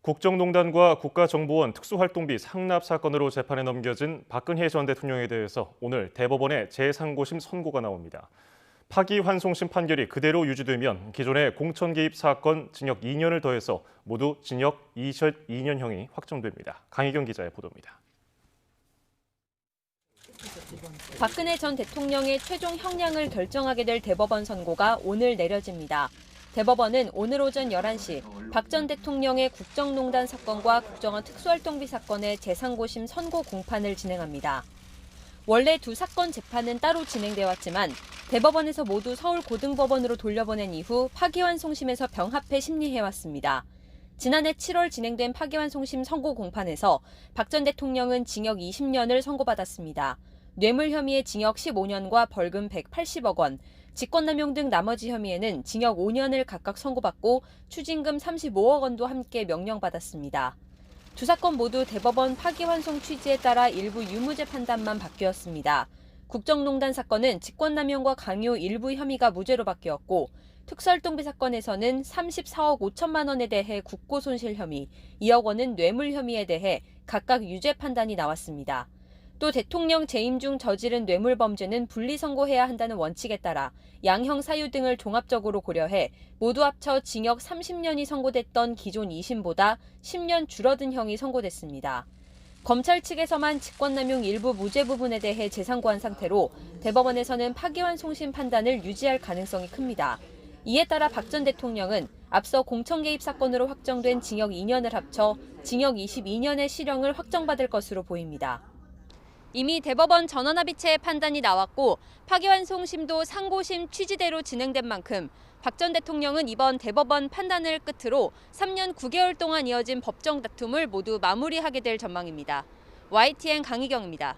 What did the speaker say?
국정농단과 국가정보원 특수활동비 상납 사건으로 재판에 넘겨진 박근혜 전 대통령에 대해서 오늘 대법원의 제3고심 선고가 나옵니다. 파기환송심 판결이 그대로 유지되면 기존의 공천 개입 사건 징역 2년을 더해서 모두 징역 22년형이 확정됩니다. 강희경 기자의 보도입니다. 박근혜 전 대통령의 최종 형량을 결정하게 될 대법원 선고가 오늘 내려집니다. 대법원은 오늘 오전 11시 박 전 대통령의 국정농단 사건과 국정원 특수활동비 사건의 제3고심 선고 공판을 진행합니다. 원래 두 사건 재판은 따로 진행돼 왔지만 대법원에서 모두 서울고등법원으로 돌려보낸 이후 파기환송심에서 병합해 심리해왔습니다. 지난해 7월 진행된 파기환송심 선고 공판에서 박 전 대통령은 징역 20년을 선고받았습니다. 뇌물 혐의의 징역 15년과 벌금 180억 원, 직권남용 등 나머지 혐의에는 징역 5년을 각각 선고받고 추징금 35억 원도 함께 명령받았습니다. 두 사건 모두 대법원 파기환송 취지에 따라 일부 유무죄 판단만 바뀌었습니다. 국정농단 사건은 직권남용과 강요 일부 혐의가 무죄로 바뀌었고 특수활동비 사건에서는 34억 5천만 원에 대해 국고손실 혐의, 2억 원은 뇌물 혐의에 대해 각각 유죄 판단이 나왔습니다. 또 대통령 재임 중 저지른 뇌물 범죄는 분리선고해야 한다는 원칙에 따라 양형 사유 등을 종합적으로 고려해 모두 합쳐 징역 30년이 선고됐던 기존 2심보다 10년 줄어든 형이 선고됐습니다. 검찰 측에서만 직권남용 일부 무죄 부분에 대해 재상고한 상태로 대법원에서는 파기환송심 판단을 유지할 가능성이 큽니다. 이에 따라 박 전 대통령은 앞서 공천 개입 사건으로 확정된 징역 2년을 합쳐 징역 22년의 실형을 확정받을 것으로 보입니다. 이미 대법원 전원합의체의 판단이 나왔고 파기환송심도 상고심 취지대로 진행된 만큼 박 전 대통령은 이번 대법원 판단을 끝으로 3년 9개월 동안 이어진 법정 다툼을 모두 마무리하게 될 전망입니다. YTN 강희경입니다.